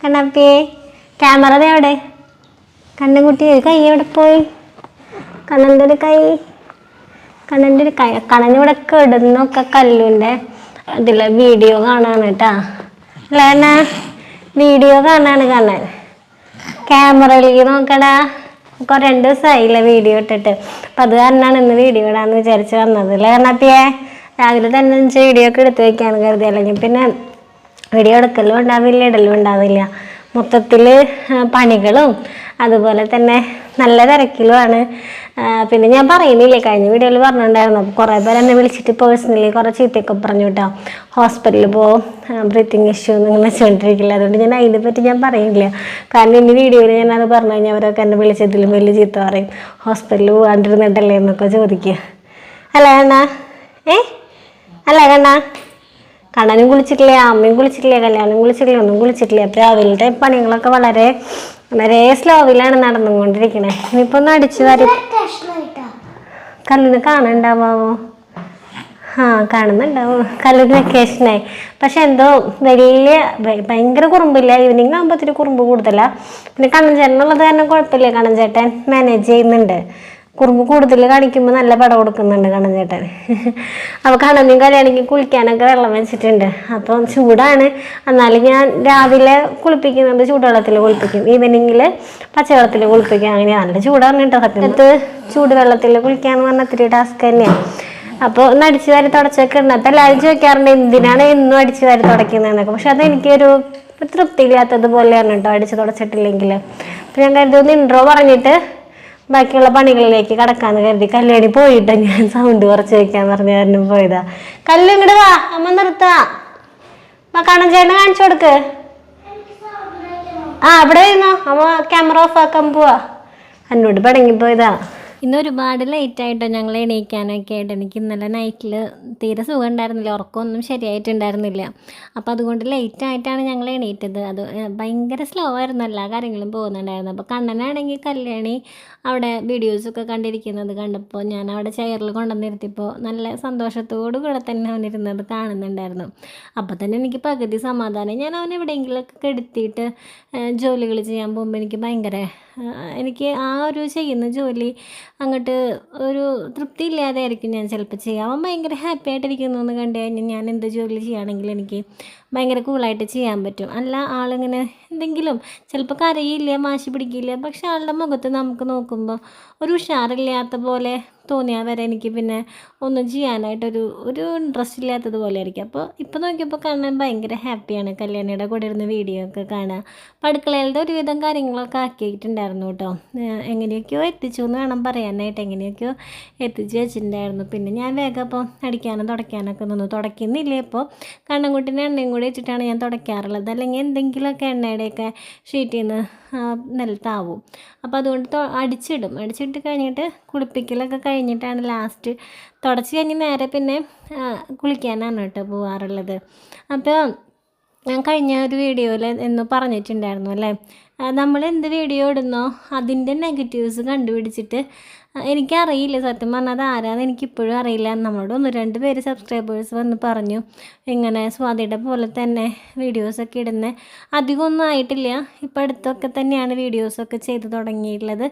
കണ്ണാപ്പിയെ camera എവിടെ? കണ്ണൻകുട്ടി കൈ എവിടെ പോയി? കണ്ണൻ്റെ ഒരു കൈ കണ്ണനിവിടെ കിടന്നൊക്കെ കല്ലുണ്ട്. ഇതിലെ വീഡിയോ കാണാണ് കേട്ടാ. അല്ലേ എന്നാ വീഡിയോ കാണാണ് കണ്ണൻ. ക്യാമറയിലേക്ക് നോക്കടാ. 2 ദിവസമായില്ല വീഡിയോ ഇട്ടിട്ട്. അപ്പം അത് കാരണമാണ് ഇന്ന് വീഡിയോ ഇടാന്ന് വിചാരിച്ച് വന്നത്. അല്ലേ കണ്ണാപ്പിയെ? രാവിലെ തന്നെ വീഡിയോ ഒക്കെ എടുത്ത് വയ്ക്കാന്ന് കരുതി. അല്ലെങ്കിൽ പിന്നെ വീഡിയോ എടുക്കലും ഉണ്ടാവില്ല, ഇടലും ഉണ്ടാവില്ല. മൊത്തത്തിൽ പണികളും അതുപോലെ തന്നെ നല്ല തിരക്കിലുമാണ്. പിന്നെ ഞാൻ പറയുന്നില്ലേ, കഴിഞ്ഞ വീഡിയോയിൽ പറഞ്ഞിട്ടുണ്ടായിരുന്നു. അപ്പോൾ കുറേ പേര് എന്നെ വിളിച്ചിട്ട് പേഴ്സണലി കുറേ ചീത്തയൊക്കെ പറഞ്ഞു കേട്ടോ. ഹോസ്പിറ്റലിൽ പോകും, ബ്രീത്തിങ് ഇഷ്യൂ നിങ്ങൾ വെച്ചുകൊണ്ടിരിക്കില്ല. അതുകൊണ്ട് ഞാൻ അതിനെ പറ്റി ഞാൻ പറയില്ല. കാരണം ഇനി വീഡിയോയിൽ ഞാൻ അത് പറഞ്ഞു കഴിഞ്ഞാൽ അവരൊക്കെ എന്നെ വിളിച്ചതിലും വലിയ ചീത്ത പറയും. ഹോസ്പിറ്റലിൽ പോകാണ്ടിരുന്നിട്ടല്ലേ എന്നൊക്കെ ചോദിക്കുക. അല്ല കണ്ണാ? അല്ല കണ്ണാ? കണ്ണനും കുളിച്ചിട്ടില്ല, അമ്മയും കുളിച്ചിട്ടില്ല, കല്യാണം കുളിച്ചിട്ടില്ല, ഒന്നും കുളിച്ചിട്ടില്ല. അപ്പോൾ രാവിലത്തെ പണികളൊക്കെ വളരെ വളരെ സ്ലോവിലാണ് നടന്നുകൊണ്ടിരിക്കണേ. ഇനിയിപ്പോൾ ഒന്ന് അടിച്ചു വാരി. കല്ലിന് കാണുന്നുണ്ടാവോ? കാണുന്നുണ്ടാവും. കല്ലിന് വെക്കേഷനായി. പക്ഷെ എന്തോ ഭയങ്കര കുറുമ്പില്ല. ഈവനിങ് ആകുമ്പോൾ ഇത്തിരി കുറുമ്പ് കൂടുതലാണ്. പിന്നെ കണ്ണൻ ചേട്ടനുള്ളത് കാരണം കുഴപ്പമില്ല. കണ്ണൻ ചേട്ടൻ മാനേജ് ചെയ്യുന്നുണ്ട്. കുറുമ്പ് കൂടുതൽ കാണിക്കുമ്പോൾ നല്ല പടം കൊടുക്കുന്നുണ്ട് കണ്ണൻ ചേട്ടൻ. അപ്പോൾ കണ്ണനും കല്യാണിക്ക് കുളിക്കാനൊക്കെ വെള്ളം വെച്ചിട്ടുണ്ട്. അപ്പം ചൂടാണ്. എന്നാലും ഞാൻ രാവിലെ കുളിപ്പിക്കുന്നത് ചൂടുവെള്ളത്തിൽ കുളിപ്പിക്കും, ഈവനിങ്ങിൽ പച്ചവെള്ളത്തിൽ കുളിപ്പിക്കും. അങ്ങനെ നല്ല ചൂടാണ് കേട്ടോ. സത്യത്ത് ചൂടുവെള്ളത്തിൽ കുളിക്കാന്ന് പറഞ്ഞാൽ ഇത്തിരി ടാസ്ക് തന്നെയാണ്. അപ്പോൾ ഒന്ന് അടിച്ചു വാരി തുടച്ചൊക്കെ ഉണ്ട്. അപ്പോൾ എല്ലാവരും ചോദിക്കാറുണ്ട് എന്തിനാണ് എന്നും അടിച്ചു വാരി തുടയ്ക്കുന്നതെന്നൊക്കെ. പക്ഷെ അതെനിക്കൊരു തൃപ്തി ഇല്ലാത്തതുപോലെയാണ് കേട്ടോ അടിച്ചു തുടച്ചിട്ടില്ലെങ്കിൽ. അപ്പോൾ ഞാൻ കരുതുന്ന ഇൻട്രോ പറഞ്ഞിട്ട് ബാക്കിയുള്ള പണികളിലേക്ക് കടക്കാന്ന് കരുതി. കല്യാണി പോയിട്ട് ഞാൻ സൗണ്ട് കുറച്ച് വയ്ക്കാൻ പറഞ്ഞ കാരണം പോയതാ. കല്ല് ഇങ്ങോട്ട് വാ, അമ്മ നിർത്താ. കണ്ണൻ ചേട്ടനെ കാണിച്ചു കൊടുക്ക്. അവിടെ ഇരുന്നോ, അമ്മ ക്യാമറ ഓഫ് ആക്കാൻ പോവാ. എന്നോട് പടങ്ങിപ്പോയതാ. ഇന്ന് ഒരുപാട് ലേറ്റായിട്ടോ ഞങ്ങൾ എണീക്കാനൊക്കെ ആയിട്ട്. എനിക്ക് ഇന്നലെ നൈറ്റിൽ തീരെ സുഖം ഉണ്ടായിരുന്നില്ല, ഉറക്കമൊന്നും ശരിയായിട്ടുണ്ടായിരുന്നില്ല. അപ്പോൾ അതുകൊണ്ട് ലേറ്റായിട്ടാണ് ഞങ്ങൾ എണീറ്റത്. അത് ഭയങ്കര സ്ലോ ആയിരുന്നു, എല്ലാ കാര്യങ്ങളും പോകുന്നുണ്ടായിരുന്നു. അപ്പോൾ കണ്ണനാണെങ്കിൽ കല്യാണി അവിടെ വീഡിയോസൊക്കെ കണ്ടിരിക്കുന്നത് കണ്ടപ്പോൾ ഞാൻ അവിടെ ചെയറിൽ കൊണ്ടുവന്നിരുത്തിയപ്പോൾ നല്ല സന്തോഷത്തോടു കൂടെ തന്നെ അവനിരുന്നത് കാണുന്നുണ്ടായിരുന്നു. അപ്പോൾ തന്നെ എനിക്ക് പകുതി സമാധാനം. ഞാൻ അവൻ എവിടെയെങ്കിലുമൊക്കെ കെടുത്തിയിട്ട് ജോലികൾ ചെയ്യാൻ പോകുമ്പോൾ എനിക്ക് ആ ഒരു ചെയ്യുന്ന ജോലി അങ്ങോട്ട് ഒരു തൃപ്തി ഇല്ലാതെ ആയിരിക്കും ഞാൻ ചിലപ്പോൾ ചെയ്യുക. അവൻ ഭയങ്കര ഹാപ്പി ആയിട്ടിരിക്കുന്നു എന്ന് കണ്ടു കഴിഞ്ഞാൽ ഞാൻ എന്ത് ജോലി ചെയ്യുകയാണെങ്കിലും എനിക്ക് ഭയങ്കര കൂളായിട്ട് ചെയ്യാൻ പറ്റും. അല്ല ആളിങ്ങനെ എന്തെങ്കിലും ചിലപ്പോൾ കരയില്ല, വാശി പിടിക്കില്ല. പക്ഷെ ആളുടെ മുഖത്ത് നമുക്ക് നോക്കുമ്പോൾ ഒരു ഉഷാറില്ലാത്ത പോലെ തോന്നിയാൽ വരെ എനിക്ക് പിന്നെ ഒന്നും ചെയ്യാനായിട്ടൊരു ഇൻട്രസ്റ്റ് ഇല്ലാത്തതുപോലെ ആയിരിക്കും. അപ്പോൾ ഇപ്പോൾ നോക്കിയപ്പോൾ കാണാൻ ഭയങ്കര ഹാപ്പിയാണ്. കല്യാണിയുടെ കൂടെ ഇരുന്ന് വീഡിയോ ഒക്കെ കാണുക. അപ്പോൾ അടുക്കളയിലത്തെ ഒരുവിധം കാര്യങ്ങളൊക്കെ ആക്കിയിട്ടുണ്ടായിരുന്നു കേട്ടോ. എങ്ങനെയൊക്കെയോ എത്തിച്ചു എന്ന് വേണം പറയാനായിട്ട്. എങ്ങനെയൊക്കെയോ എത്തിച്ച് വെച്ചിട്ടുണ്ടായിരുന്നു. പിന്നെ ഞാൻ വേഗം അപ്പോൾ അടിക്കാനും തുടയ്ക്കാനൊക്കെ നിന്നു. തുടയ്ക്കുന്നില്ലേ ഇപ്പോൾ കണ്ണൻകുട്ടീൻ്റെ എണ്ണയും കൂടി വെച്ചിട്ടാണ് ഞാൻ തുടയ്ക്കാറുള്ളത്. അല്ലെങ്കിൽ എന്തെങ്കിലുമൊക്കെ എണ്ണയുടെയൊക്കെ ഷീറ്റിൽ നിന്ന് നിലത്താവും. അപ്പോൾ അതുകൊണ്ട് അടിച്ചിട്ട് കഴിഞ്ഞിട്ട് കുളിപ്പിക്കലൊക്കെ കഴിഞ്ഞിട്ടാണ് ലാസ്റ്റ് തുടച്ച് കഴിഞ്ഞ് നേരെ പിന്നെ കുളിക്കാനാണ് കേട്ടോ പോകാറുള്ളത്. അപ്പോൾ ഞാൻ കഴിഞ്ഞ ഒരു വീഡിയോയിൽ എന്ന് പറഞ്ഞിട്ടുണ്ടായിരുന്നു അല്ലേ, നമ്മൾ എന്ത് വീഡിയോ ഇടുന്നോ അതിൻ്റെ നെഗറ്റീവ്സ് കണ്ടുപിടിച്ചിട്ട് എനിക്കറിയില്ല സത്യം പറഞ്ഞാൽ അത് ആരാന്ന് എനിക്കിപ്പോഴും അറിയില്ല. നമ്മളോട് 1-2 പേര് സബ്സ്ക്രൈബേഴ്സ് വന്ന് പറഞ്ഞു ഇങ്ങനെ സ്വാതിയുടെ പോലെ തന്നെ വീഡിയോസൊക്കെ ഇടുന്നത്. അധികമൊന്നും ആയിട്ടില്ല, ഇപ്പം അടുത്തൊക്കെ തന്നെയാണ് വീഡിയോസൊക്കെ ചെയ്ത് തുടങ്ങിയിട്ടുള്ളത്.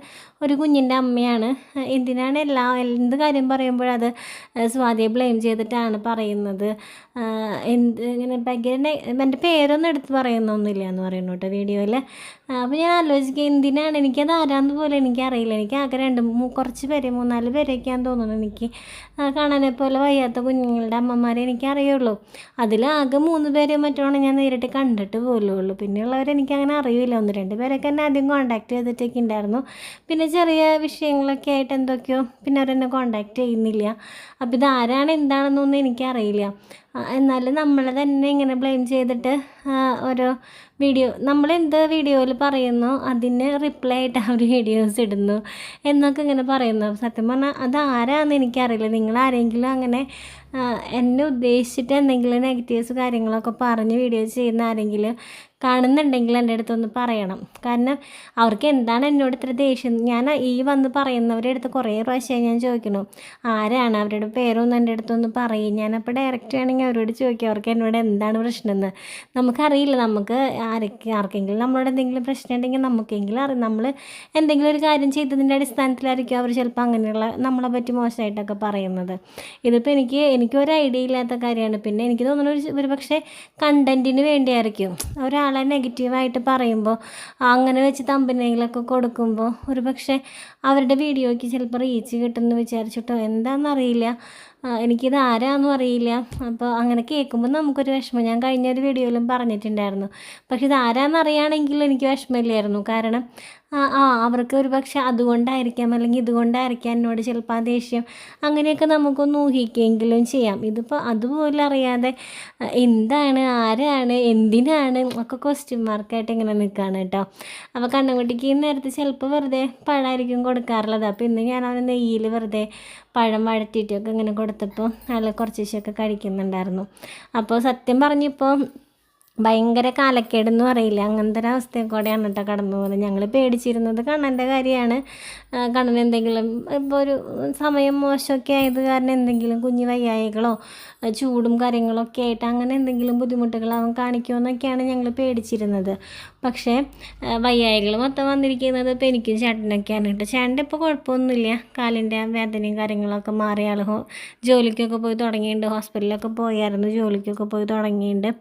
ഒരു കുഞ്ഞിൻ്റെ അമ്മയാണ്. എന്തിനാണ് എന്ത് കാര്യം പറയുമ്പോഴത് സ്വാതിയെ ബ്ലെയിം ചെയ്തിട്ടാണ് പറയുന്നത്. ഇങ്ങനെ ഭയങ്കര എൻ്റെ പേരൊന്നും എടുത്ത് പറയുന്നൊന്നുമില്ല എന്ന് പറയുന്നു കേട്ടോ വീഡിയോയിൽ. അപ്പോൾ ഞാൻ ആലോചിക്കുക എന്തിനാണ്, എനിക്കത് ആരാന്ന് പോലും എനിക്കറിയില്ല. എനിക്ക് ആകെ 3-4 പേരൊക്കെയാന്ന് തോന്നുന്നു എനിക്ക് കാണാനെ പോലെ വയ്യാത്ത കുഞ്ഞുങ്ങളുടെ അമ്മമാരെ എനിക്കറിയുള്ളൂ. അതിലാകെ 3 പേരെ മറ്റാണ് ഞാൻ നേരിട്ട് കണ്ടിട്ട് പോലുള്ളൂ. പിന്നെയുള്ളവരെ എനിക്കങ്ങനെ അറിയില്ല. 1-2 പേരൊക്കെ എന്നെ ആദ്യം കോൺടാക്ട് ചെയ്തിട്ടൊക്കെ ഉണ്ടായിരുന്നു. പിന്നെ ചെറിയ വിഷയങ്ങളൊക്കെ ആയിട്ട് എന്തൊക്കെയോ പിന്നെ അവരെന്നെ കോൺടാക്ട് ചെയ്യുന്നില്ല. അപ്പോൾ ഇതാരാണ് എന്താണെന്നൊന്നും എനിക്കറിയില്ല. എന്നാലും നമ്മൾ തന്നെ ഇങ്ങനെ ബ്ലെയിം ചെയ്തിട്ട് ഓരോ നമ്മളെന്ത് വീഡിയോയിൽ പറയുന്നു അതിന് റിപ്ലൈ ആയിട്ട് അവർ വീഡിയോസ് ഇടുന്നു എന്നൊക്കെ ഇങ്ങനെ പറയുന്നു. സത്യം പറഞ്ഞാൽ അതാരാന്ന് എനിക്കറിയില്ല. നിങ്ങളാരെങ്കിലും അങ്ങനെ എന്നെ ഉദ്ദേശിച്ചിട്ട് എന്തെങ്കിലും നെഗറ്റീവ്സ് കാര്യങ്ങളൊക്കെ പറഞ്ഞ് വീഡിയോ ചെയ്യുന്ന ആരെങ്കിലും കാണുന്നുണ്ടെങ്കിൽ എൻ്റെ അടുത്തൊന്ന് പറയണം. കാരണം അവർക്ക് എന്താണ് എന്നോട് ഇത്ര ദേഷ്യം. ഞാൻ ഈ വന്ന് പറയുന്നവരുടെ അടുത്ത് കുറേ പ്രാവശ്യമായി ഞാൻ ചോദിക്കണം, ആരാണ് അവരുടെ പേരൊന്നും എൻ്റെ അടുത്തൊന്ന് പറയും. ഞാനപ്പോൾ ഡയറക്റ്റ് വേണമെങ്കിൽ അവരോട് ചോദിക്കാം അവർക്ക് എന്നോട് എന്താണ് പ്രശ്നമെന്ന്. നമുക്കറിയില്ല, നമുക്ക് ആർക്കെങ്കിലും നമ്മളോട് എന്തെങ്കിലും പ്രശ്നം ഉണ്ടെങ്കിൽ നമുക്കെങ്കിലും അറിയാം. നമ്മൾ എന്തെങ്കിലും ഒരു കാര്യം ചെയ്തതിൻ്റെ അടിസ്ഥാനത്തിലായിരിക്കും അവർ ചിലപ്പോൾ അങ്ങനെയുള്ള നമ്മളെ പറ്റി മോശമായിട്ടൊക്കെ പറയുന്നത്. ഇതിപ്പോൾ എനിക്കൊരു ഐഡിയ ഇല്ലാത്ത കാര്യമാണ്. പിന്നെ എനിക്ക് തോന്നുന്നു ഒരു പക്ഷേ കണ്ടൻറ്റിന് വേണ്ടിയായിരിക്കും ഒരാളെ നെഗറ്റീവായിട്ട് പറയുമ്പോൾ അങ്ങനെ വെച്ച് തമ്പനെയിലൊക്കെ കൊടുക്കുമ്പോൾ ഒരു പക്ഷേ അവരുടെ വീഡിയോയ്ക്ക് ചിലപ്പോൾ റീച്ച് കിട്ടുമെന്ന് വിചാരിച്ചിട്ടോ എന്താണെന്നറിയില്ല. എനിക്കിത് ആരാന്നും അറിയില്ല. അപ്പോൾ അങ്ങനെ കേൾക്കുമ്പോൾ നമുക്കൊരു വിഷമം. ഞാൻ കഴിഞ്ഞൊരു വീഡിയോയിലും പറഞ്ഞിട്ടുണ്ടായിരുന്നു. പക്ഷെ ഇത് ആരാന്നറിയുകയാണെങ്കിൽ എനിക്ക് വിഷമമില്ലായിരുന്നു. കാരണം അവർക്ക് ഒരു പക്ഷെ അതുകൊണ്ടായിരിക്കാം അല്ലെങ്കിൽ ഇതുകൊണ്ടായിരിക്കാം എന്നോട് ചിലപ്പോൾ ആ ദേഷ്യം, അങ്ങനെയൊക്കെ നമുക്കൊന്ന് ഊഹിക്കുകയെങ്കിലും ചെയ്യാം. ഇതിപ്പോൾ അതുപോലെ അറിയാതെ എന്താണ്, ആരാണ്, എന്തിനാണ് ഒക്കെ ക്വസ്റ്റ്യൻ മാർക്കായിട്ട് ഇങ്ങനെ നിൽക്കുകയാണ് കേട്ടോ. അപ്പോൾ കണ്ണൻകുട്ടിക്ക് നേരത്തെ ചിലപ്പോൾ വെറുതെ പഴമായിരിക്കും കൊടുക്കാറുള്ളത്. അപ്പോൾ ഇന്ന് ഞാൻ അവന് നെയ്യിൽ വെറുതെ പഴം വഴറ്റിയിട്ടൊക്കെ ഇങ്ങനെ കൊടുത്തപ്പോൾ നല്ല കുറച്ച് ദിവസമൊക്കെ കഴിക്കുന്നുണ്ടായിരുന്നു. അപ്പോൾ സത്യം പറഞ്ഞിപ്പോൾ ഭയങ്കര കാലക്കേടെന്ന് പറയില്ല, അങ്ങനത്തെ ഒരവസ്ഥയിൽ കൂടെയാണ് കേട്ടോ കടന്നു പോകുന്നത്. ഞങ്ങൾ പേടിച്ചിരുന്നത് കണ്ണൻ്റെ കാര്യമാണ്. കണ്ണൻ എന്തെങ്കിലും ഇപ്പോൾ ഒരു സമയം മോശമൊക്കെ ആയത് കാരണം എന്തെങ്കിലും കുഞ്ഞു വയ്യായികളോ ചൂടും കാര്യങ്ങളൊക്കെ ആയിട്ട് അങ്ങനെ എന്തെങ്കിലും ബുദ്ധിമുട്ടുകൾ അവൻ കാണിക്കുമെന്നൊക്കെയാണ് ഞങ്ങൾ പേടിച്ചിരുന്നത്. പക്ഷേ വയ്യായികൾ മൊത്തം വന്നിരിക്കുന്നത് ഇപ്പോൾ എനിക്കും ചേട്ടനൊക്കെയാണ് കേട്ടോ. ചേട്ടൻ്റെ ഇപ്പോൾ കുഴപ്പമൊന്നുമില്ല, കാലിൻ്റെ വേദനയും കാര്യങ്ങളൊക്കെ മാറി ആൾ ജോലിക്കൊക്കെ പോയി തുടങ്ങിയിട്ടുണ്ട്. ഹോസ്പിറ്റലിലൊക്കെ പോയായിരുന്നു, ജോലിക്കൊക്കെ പോയി തുടങ്ങിയിട്ടുണ്ട്.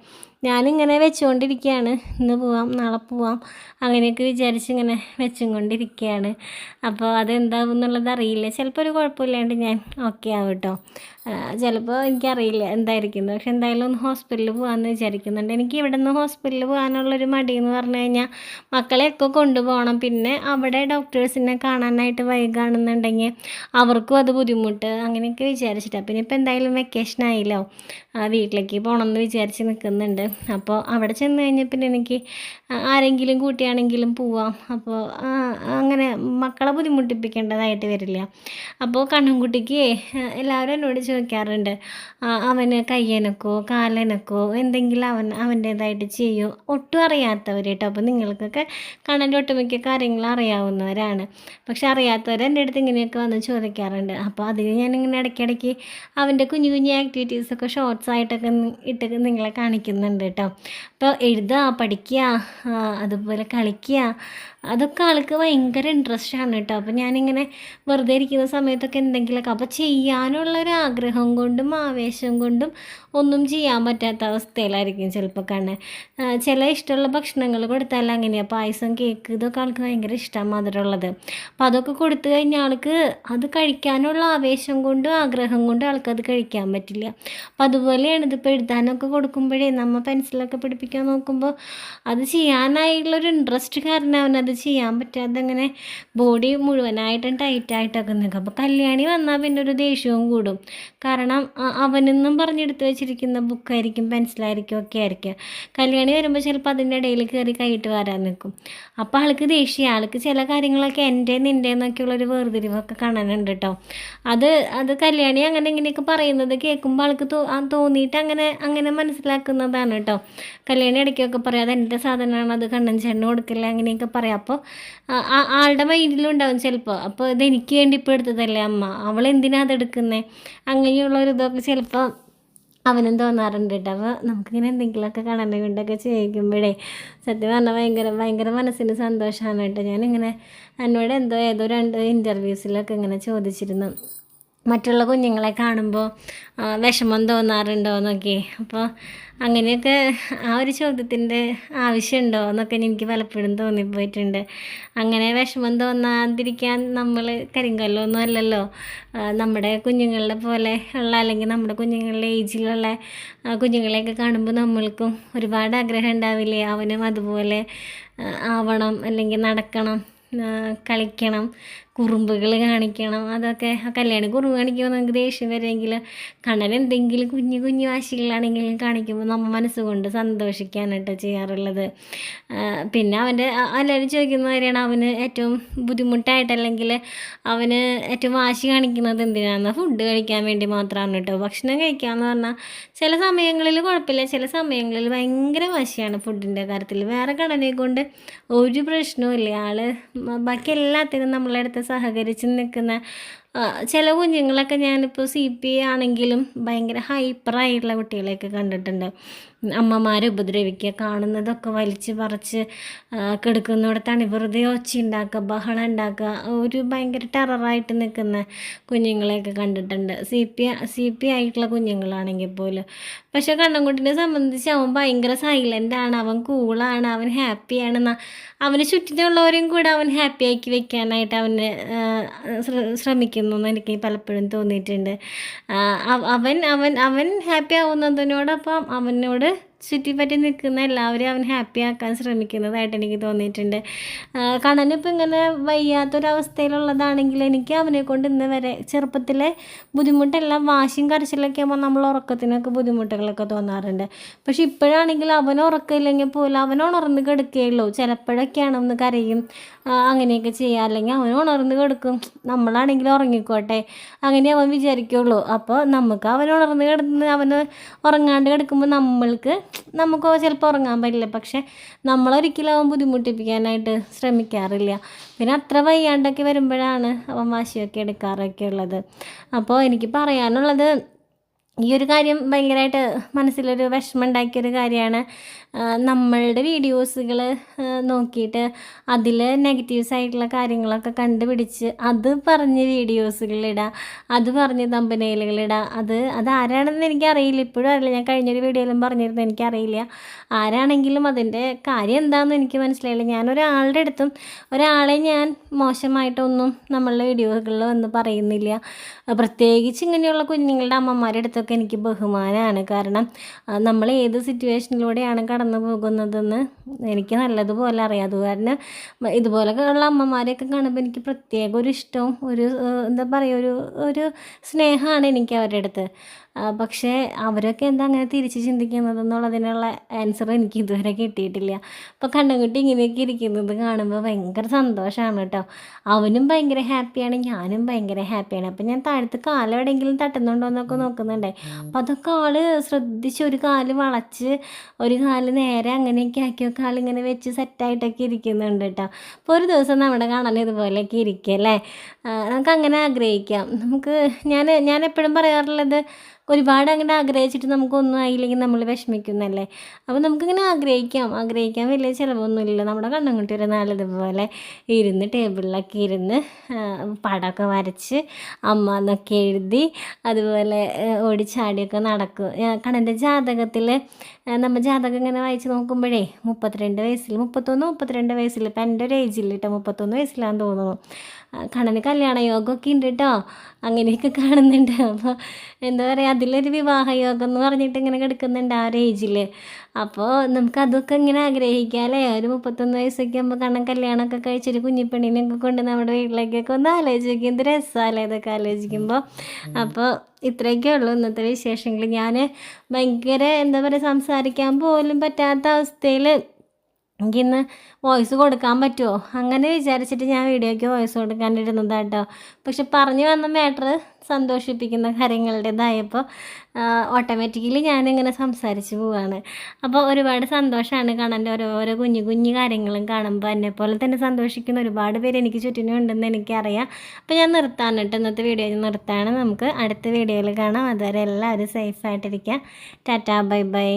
ഞാനിങ്ങനെ വെച്ചുകൊണ്ടിരിക്കുകയാണ്, ഇന്ന് പോവാം നാളെ പോവാം അങ്ങനെയൊക്കെ വിചാരിച്ചിങ്ങനെ വെച്ചും കൊണ്ടിരിക്കുകയാണ്. അപ്പോൾ അതെന്താവും എന്നുള്ളത് അറിയില്ല. ചിലപ്പോൾ ഒരു കുഴപ്പമില്ലാണ്ട് ഞാൻ ഓക്കെ ആവും കേട്ടോ. ചിലപ്പോൾ എനിക്കറിയില്ല എന്തായിരിക്കുന്നു. പക്ഷെ എന്തായാലും ഒന്ന് ഹോസ്പിറ്റലിൽ പോകാമെന്ന് വിചാരിക്കുന്നുണ്ട്. എനിക്ക് ഇവിടെ നിന്ന് ഹോസ്പിറ്റലിൽ പോകാനുള്ളൊരു മടി എന്ന് പറഞ്ഞു കഴിഞ്ഞാൽ മക്കളെയൊക്കെ കൊണ്ടുപോകണം. പിന്നെ അവിടെ ഡോക്ടേഴ്സിനെ കാണാനായിട്ട് വൈകുകയാണെന്നുണ്ടെങ്കിൽ അവർക്കും അത് ബുദ്ധിമുട്ട്, അങ്ങനെയൊക്കെ വിചാരിച്ചിട്ടാണ്. പിന്നെ ഇപ്പോൾ എന്തായാലും വെക്കേഷൻ ആയില്ലോ, വീട്ടിലേക്ക് പോകണമെന്ന് വിചാരിച്ച് നിൽക്കുന്നുണ്ട്. അപ്പോൾ അവിടെ ചെന്ന് കഴിഞ്ഞാൽ പിന്നെ എനിക്ക് ആരെങ്കിലും കൂട്ടിയാണെങ്കിലും പോവാം. അപ്പോൾ അങ്ങനെ മക്കളെ ബുദ്ധിമുട്ടിപ്പിക്കേണ്ടതായിട്ട് വരില്ല. അപ്പോൾ കണ്ണൻകുട്ടിക്ക് എല്ലാവരും എന്നോട് ചോദിക്കാറുണ്ട്, അവന് കയ്യനക്കോ കാലനക്കോ എന്തെങ്കിലും അവൻ്റേതായിട്ട് ചെയ്യോ, ഒട്ടും അറിയാത്തവർ കേട്ടോ. അപ്പോൾ നിങ്ങൾക്കൊക്കെ കണ്ണൻ്റെ ഒട്ടുമിക്ക കാര്യങ്ങൾ അറിയാവുന്നവരാണ്. പക്ഷെ അറിയാത്തവർ എൻ്റെ അടുത്ത് ഇങ്ങനെയൊക്കെ വന്ന് ചോദിക്കാറുണ്ട്. അപ്പോൾ അതിന് ഞാനിങ്ങനെ ഇടയ്ക്കിടയ്ക്ക് അവൻ്റെ കുഞ്ഞു കുഞ്ഞു ആക്ടിവിറ്റീസൊക്കെ ഷോർട്സ് ആയിട്ടൊക്കെ ഇട്ട് നിങ്ങളെ കാണിക്കുന്നുണ്ട് കേട്ടോ. അപ്പോൾ എഴുതുക, പഠിക്കുക, അതുപോലെ കളിക്കുക, അതൊക്കെ ആൾക്ക് ഭയങ്കര ഇൻട്രസ്റ്റാണ് കേട്ടോ. അപ്പോൾ ഞാനിങ്ങനെ വെറുതെ ഇരിക്കുന്ന സമയത്തൊക്കെ എന്തെങ്കിലുമൊക്കെ അപ്പോൾ ചെയ്യാനുള്ളൊരാഗ്രഹം കൊണ്ടും ആവേശം കൊണ്ടും ഒന്നും ചെയ്യാൻ പറ്റാത്ത അവസ്ഥയിലായിരിക്കും ചിലപ്പോൾ കണ്ണ്. ചില ഇഷ്ടമുള്ള ഭക്ഷണങ്ങൾ കൊടുത്താൽ അങ്ങനെയാണ്, പായസം കേക്ക് ഇതൊക്കെ ആൾക്ക് ഭയങ്കര ഇഷ്ടമാണ് മധുരമുള്ളത്. അപ്പോൾ അതൊക്കെ കൊടുത്തു കഴിഞ്ഞാൽ ആൾക്ക് അത് കഴിക്കാനുള്ള ആവേശം കൊണ്ടും ആഗ്രഹം കൊണ്ടും ആൾക്കത് കഴിക്കാൻ പറ്റില്ല. അപ്പോൾ അതുപോലെയാണ് ഇതിപ്പോൾ എഴുതാനൊക്കെ കൊടുക്കുമ്പോഴേ നമ്മൾ പെൻസിലൊക്കെ പിടിപ്പിക്കാൻ നോക്കുമ്പോൾ അത് ചെയ്യാനായിട്ടുള്ളൊരു ഇൻട്രസ്റ്റ് കാരണം അവനത് ചെയ്യാൻ പറ്റാതെ അങ്ങനെ ബോഡി മുഴുവനായിട്ടും ടൈറ്റായിട്ടൊക്കെ നിൽക്കും. അപ്പോൾ കല്യാണി വന്നാൽ പിന്നെ ഒരു ദേഷ്യവും കൂടും. കാരണം അവനെന്നും പറഞ്ഞെടുത്ത് വെച്ചിരിക്കുന്ന ബുക്കായിരിക്കും പെൻസിലായിരിക്കും ഒക്കെ ആയിരിക്കും. കല്യാണി വരുമ്പോൾ ചിലപ്പോൾ അതിൻ്റെ ഇടയിൽ കയറി കൈയിട്ട് വരാൻ നിൽക്കും. അപ്പോൾ ആൾക്ക് ദേഷ്യം, ആൾക്ക് ചില കാര്യങ്ങളൊക്കെ എൻ്റെ നിൻ്റെ എന്നൊക്കെയുള്ളൊരു വേർതിരിവൊക്കെ കാണാനുണ്ട് കേട്ടോ. അത് കല്യാണി അങ്ങനെ ഇങ്ങനെയൊക്കെ പറയുന്നത് കേൾക്കുമ്പോൾ ആൾക്ക് തോന്നിയിട്ട് അങ്ങനെ മനസ്സിലാക്കുന്നതാണ് കേട്ടോ. കല്യാണി ഇടയ്ക്കൊക്കെ പറയാം അതെൻ്റെ സാധനമാണ്, അത് കണ്ണൻ ചേട്ടന് കൊടുക്കില്ല അങ്ങനെയൊക്കെ പറയാം. അപ്പോൾ ആളുടെ മൈൻഡിലും ഉണ്ടാവും ചിലപ്പോൾ, അപ്പോൾ ഇതെനിക്ക് വേണ്ടി ഇപ്പോൾ എടുത്തതല്ലേ അമ്മ, അവൾ എന്തിനാ അതെടുക്കുന്നത്, അങ്ങനെയുള്ളൊരിതൊക്കെ ചിലപ്പോൾ അവനും തോന്നാറുണ്ട് കേട്ടോ. അപ്പോൾ നമുക്കിങ്ങനെ എന്തെങ്കിലുമൊക്കെ കാണാൻ വേണ്ടിയൊക്കെ ചെയ്യിക്കുമ്പോഴേ സത്യം പറഞ്ഞാൽ ഭയങ്കര മനസ്സിന് സന്തോഷമാണ് കേട്ടോ. ഞാനിങ്ങനെ എന്നോട് ഏതോ 2 ഇൻ്റർവ്യൂസിലൊക്കെ ഇങ്ങനെ ചോദിച്ചിരുന്നു, മറ്റുള്ള കുഞ്ഞുങ്ങളെ കാണുമ്പോൾ വിഷമം തോന്നാറുണ്ടോ എന്നൊക്കെ. അപ്പോൾ അങ്ങനെയൊക്കെ ആ ഒരു ചോദ്യത്തിൻ്റെ ആവശ്യമുണ്ടോ എന്നൊക്കെ എനിക്ക് പലപ്പോഴും തോന്നിപ്പോയിട്ടുണ്ട്. അങ്ങനെ വിഷമം തോന്നാതിരിക്കാൻ നമ്മൾ കരിങ്കല്ലൊന്നും അല്ലല്ലോ. നമ്മുടെ കുഞ്ഞുങ്ങളെ പോലെ ഉള്ള അല്ലെങ്കിൽ നമ്മുടെ കുഞ്ഞുങ്ങളുടെ ഏജിലുള്ള കുഞ്ഞുങ്ങളെയൊക്കെ കാണുമ്പോൾ നമ്മൾക്കും ഒരുപാട് ആഗ്രഹം ഉണ്ടാവില്ലേ, അവനും അതുപോലെ ആവണം അല്ലെങ്കിൽ നടക്കണം, കളിക്കണം, കുറുമ്പുകൾ കാണിക്കണം, അതൊക്കെ കല്യാണി കുറുമ്പ് കാണിക്കുമ്പോൾ നമുക്ക് ദേഷ്യം വരുമെങ്കിൽ കണ്ണൻ എന്തെങ്കിലും കുഞ്ഞു കുഞ്ഞു വാശികളാണെങ്കിലും കാണിക്കുമ്പോൾ നമ്മൾ മനസ്സുകൊണ്ട് സന്തോഷിക്കാനായിട്ട് ചെയ്യാറുള്ളത്. പിന്നെ അവൻ്റെ എല്ലാവരും ചോദിക്കുന്ന കാര്യമാണ് അവന് ഏറ്റവും ബുദ്ധിമുട്ടായിട്ടല്ലെങ്കിൽ അവന് ഏറ്റവും വാശി കാണിക്കുന്നത് എന്തിനാണെന്ന്. ഫുഡ് കഴിക്കാൻ വേണ്ടി മാത്രമാണ് കേട്ടോ. ഭക്ഷണം കഴിക്കാമെന്ന് പറഞ്ഞാൽ ചില സമയങ്ങളിൽ കുഴപ്പമില്ല, ചില സമയങ്ങളിൽ ഭയങ്കര വാശിയാണ് ഫുഡിൻ്റെ കാര്യത്തിൽ. വേറെ കടനെ കൊണ്ട് ഒരു പ്രശ്നവും ഇല്ല. ബാക്കി എല്ലാത്തിനും നമ്മളെ അടുത്ത് സഹകരിച്ച് നിൽക്കുന്ന ചില കുഞ്ഞുങ്ങളൊക്കെ ഞാനിപ്പോൾ CP ആണെങ്കിലും ഭയങ്കര ഹൈപ്പറായിട്ടുള്ള കുട്ടികളെയൊക്കെ കണ്ടിട്ടുണ്ട്. അമ്മമാരെ ഉപദ്രവിക്കുക, കാണുന്നതൊക്കെ വലിച്ച് പറിച്ച് കിടക്കുന്നിടത്താണ് വെറുതെ ഒച്ച ഉണ്ടാക്കുക, ബഹളം ഉണ്ടാക്കുക, ഒരു ഭയങ്കര ടെററായിട്ട് നിൽക്കുന്ന കുഞ്ഞുങ്ങളെയൊക്കെ കണ്ടിട്ടുണ്ട്. CP ആയിട്ടുള്ള കുഞ്ഞുങ്ങളാണെങ്കിൽ പോലും. പക്ഷേ കണ്ണൻകുട്ടീനെ സംബന്ധിച്ച് അവൻ ഭയങ്കര സൈലൻ്റാണ്, അവൻ കൂളാണ്, അവൻ ഹാപ്പിയാണ്. അവന് ചുറ്റിനുള്ളവരെയും കൂടെ അവൻ ഹാപ്പി ആക്കി വെക്കാനായിട്ട് അവന് ശ്രമിക്കുന്നു എന്ന് എനിക്ക് പലപ്പോഴും തോന്നിയിട്ടുണ്ട്. അവൻ അവൻ അവൻ ഹാപ്പി ആവുന്നതിനോടൊപ്പം അവനോട് ചുറ്റിപ്പറ്റി നിൽക്കുന്ന എല്ലാവരും അവൻ ഹാപ്പി ആക്കാൻ ശ്രമിക്കുന്നതായിട്ട് എനിക്ക് തോന്നിയിട്ടുണ്ട്. കണ്ണനിപ്പോൾ ഇങ്ങനെ വയ്യാത്തൊരവസ്ഥയിലുള്ളതാണെങ്കിൽ എനിക്ക് അവനെ കൊണ്ട് ഇന്ന് വരെ ചെറുപ്പത്തിലെ ബുദ്ധിമുട്ടെല്ലാം വാശിയും കരച്ചിലൊക്കെ ആകുമ്പോൾ നമ്മൾ ഉറക്കത്തിനൊക്കെ ബുദ്ധിമുട്ടുകളൊക്കെ തോന്നാറുണ്ട്. പക്ഷെ ഇപ്പോഴാണെങ്കിൽ അവൻ ഉറക്കമില്ലെങ്കിൽ പോലും അവൻ ഉണർന്ന് കിടക്കുകയുള്ളൂ. ചിലപ്പോഴൊക്കെയാണ് ഒന്ന് കരയും, അങ്ങനെയൊക്കെ ചെയ്യുക. അല്ലെങ്കിൽ അവൻ ഉണർന്ന് കിടക്കും, നമ്മളാണെങ്കിൽ ഉറങ്ങിക്കോട്ടെ അങ്ങനെ അവൻ വിചാരിക്കുള്ളൂ. അപ്പോൾ നമുക്ക് അവൻ ഉണർന്ന് കിടന്ന് അവന് ഉറങ്ങാണ്ട് കിടക്കുമ്പോൾ നമുക്ക് ചിലപ്പോൾ ഉറങ്ങാൻ പറ്റില്ല. പക്ഷെ നമ്മളൊരിക്കലും അവൻ ബുദ്ധിമുട്ടിപ്പിക്കാനായിട്ട് ശ്രമിക്കാറില്ല. പിന്നെ അത്ര വയ്യാണ്ടൊക്കെ വരുമ്പോഴാണ് അവൻ വാശിയൊക്കെ എടുക്കാറൊക്കെ ഉള്ളത്. അപ്പോൾ എനിക്ക് പറയാനുള്ളത് ഈ ഒരു കാര്യം ഭയങ്കരമായിട്ട് മനസ്സിലൊരു വിഷമം ഉണ്ടാക്കിയൊരു കാര്യമാണ്. നമ്മളുടെ വീഡിയോസുകൾ നോക്കിയിട്ട് അതിൽ നെഗറ്റീവ്സ് ആയിട്ടുള്ള കാര്യങ്ങളൊക്കെ കണ്ടുപിടിച്ച് അത് പറഞ്ഞ് വീഡിയോസുകളിടുക, അത് പറഞ്ഞ് തമ്പനയിലുകളിടുക. അത് ആരാണെന്ന് എനിക്കറിയില്ല, ഇപ്പോഴും അറിയില്ല. ഞാൻ കഴിഞ്ഞൊരു വീഡിയോയിലും പറഞ്ഞിരുന്നു, എനിക്കറിയില്ല ആരാണെങ്കിലും അതിൻ്റെ കാര്യം എന്താണെന്ന് എനിക്ക് മനസ്സിലായില്ല. ഞാനൊരാളുടെ അടുത്തും ഒരാളെ ഞാൻ മോശമായിട്ടൊന്നും നമ്മളുടെ വീഡിയോകളിൽ വന്ന് പറയുന്നില്ല. പ്രത്യേകിച്ച് ഇങ്ങനെയുള്ള കുഞ്ഞുങ്ങളുടെ അമ്മമാരുടെ അടുത്തൊക്കെ എനിക്ക് ബഹുമാനമാണ്. കാരണം നമ്മൾ ഏത് സിറ്റുവേഷനിലൂടെയാണ് കടന്നു പോകുന്നതെന്ന് എനിക്ക് നല്ലതുപോലെ അറിയാം. അതുകാരണം ഇതുപോലെയുള്ള അമ്മമാരെയൊക്കെ കാണുമ്പോൾ എനിക്ക് പ്രത്യേക ഒരു ഇഷ്ടവും എന്താ പറയുക, ഒരു സ്നേഹമാണ് എനിക്ക് അവരുടെ അടുത്ത്. പക്ഷേ അവരൊക്കെ എന്താ അങ്ങനെ തിരിച്ച് ചിന്തിക്കുന്നതെന്നുള്ളതിനുള്ള ആൻസർ എനിക്ക് ഇതുവരെ കിട്ടിയിട്ടില്ല. അപ്പോൾ കണ്ണൻകുട്ടി ഇങ്ങനെയൊക്കെ ഇരിക്കുന്നത് കാണുമ്പോൾ ഭയങ്കര സന്തോഷമാണ് കേട്ടോ. അവനും ഭയങ്കര ഹാപ്പിയാണ്, ഞാനും ഭയങ്കര ഹാപ്പിയാണ്. അപ്പോൾ ഞാൻ താഴത്ത് കാലം എവിടെയെങ്കിലും തട്ടുന്നുണ്ടോ എന്നൊക്കെ നോക്കുന്നുണ്ടേ. അപ്പോൾ അതൊക്കെ ശ്രദ്ധിച്ച് ഒരു കാല് വളച്ച് ഒരു കാല് നേരെ അങ്ങനെയൊക്കെ ആക്കിയൊക്കെ ആളിങ്ങനെ വെച്ച് സെറ്റായിട്ടൊക്കെ ഇരിക്കുന്നുണ്ട് കേട്ടോ. അപ്പോൾ ഒരു ദിവസം നമ്മുടെ കാണാൻ ഇതുപോലെയൊക്കെ ഇരിക്കല്ലേ, നമുക്കങ്ങനെ ആഗ്രഹിക്കാം. ഞാൻ എപ്പോഴും പറയാറുള്ളത്, ഒരുപാട് അങ്ങനെ ആഗ്രഹിച്ചിട്ട് നമുക്കൊന്നും ആയില്ലെങ്കിൽ നമ്മൾ വിഷമിക്കുന്നല്ലേ. അപ്പോൾ നമുക്കിങ്ങനെ ആഗ്രഹിക്കാൻ വലിയ ചിലവൊന്നുമില്ല. നമ്മുടെ കണ്ണൻകുട്ടി ഒരു നാളിതുപോലെ ഇരുന്ന് ടേബിളിലൊക്കെ ഇരുന്ന് പടമൊക്കെ വരച്ച് അമ്മ എന്നൊക്കെ എഴുതി അതുപോലെ ഓടിച്ചാടിയൊക്കെ നടക്കും. കണ്ണൻ്റെ ജാതകത്തിൽ നമ്മൾ ജാതകം ഇങ്ങനെ വായിച്ച് നോക്കുമ്പോഴേ 32 വയസ്സിൽ 32 വയസ്സിൽ ഇപ്പം എൻ്റെ ഒരു ഏജിൽ കേട്ടോ, 31 വയസ്സിലാണെന്ന് തോന്നുന്നു. കണ്ണന് കല്യാണ യോഗമൊക്കെ ഉണ്ട് കേട്ടോ, അങ്ങനെയൊക്കെ കാണുന്നുണ്ട്. അപ്പോൾ എന്താ പറയുക, അതിലൊരു വിവാഹയോഗം എന്ന് പറഞ്ഞിട്ട് ഇങ്ങനെ കിടക്കുന്നുണ്ട് ആ ഒരു ഏജിൽ. അപ്പോൾ നമുക്കതൊക്കെ ഇങ്ങനെ ആഗ്രഹിക്കാം അല്ലേ. ഒരു 31 വയസ്സൊക്കെ ആകുമ്പോൾ കണ്ണൻ കല്യാണമൊക്കെ കഴിച്ചൊരു കുഞ്ഞിപ്പെണ്ണിനെയൊക്കെ കൊണ്ട് നമ്മുടെ വീട്ടിലേക്കൊക്കെ ഒന്ന് ആലോചിക്കും. എന്ത് രസമല്ലേ ഇതൊക്കെ ആലോചിക്കുമ്പോൾ. അപ്പോൾ ഇത്രയൊക്കെ ഉള്ളൂ ഇന്നത്തെ വിശേഷങ്ങൾ. ഞാൻ ഭയങ്കര എന്താ പറയുക, സംസാരിക്കാൻ പോലും പറ്റാത്ത അവസ്ഥയിൽ എനിക്കിന്ന് വോയിസ് കൊടുക്കാൻ പറ്റുമോ അങ്ങനെ വിചാരിച്ചിട്ട് ഞാൻ വീഡിയോയ്ക്ക് വോയിസ് കൊടുക്കാനിരുന്നതാട്ടോ. പക്ഷെ പറഞ്ഞു വന്ന മാറ്റർ സന്തോഷിപ്പിക്കുന്ന കാര്യങ്ങളുടേതായപ്പോൾ ഓട്ടോമാറ്റിക്കലി ഞാനിങ്ങനെ സംസാരിച്ച് പോവാണ്. അപ്പോൾ ഒരുപാട് സന്തോഷമാണ് കാണാൻ്റെ ഓരോരോ കുഞ്ഞു കുഞ്ഞു കാര്യങ്ങളും കാണുമ്പോൾ. എന്നെപ്പോലെ തന്നെ സന്തോഷിക്കുന്ന ഒരുപാട് പേര് എനിക്ക് ചുറ്റിനും ഉണ്ടെന്ന് എനിക്കറിയാം. അപ്പോൾ ഞാൻ നിർത്താണ് കേട്ടോ, ഇന്നത്തെ വീഡിയോ നിർത്താണ്. നമുക്ക് അടുത്ത വീഡിയോയിൽ കാണാം. അതുവരെ എല്ലാവരും സേഫായിട്ടിരിക്കുക. Tata, bye bye.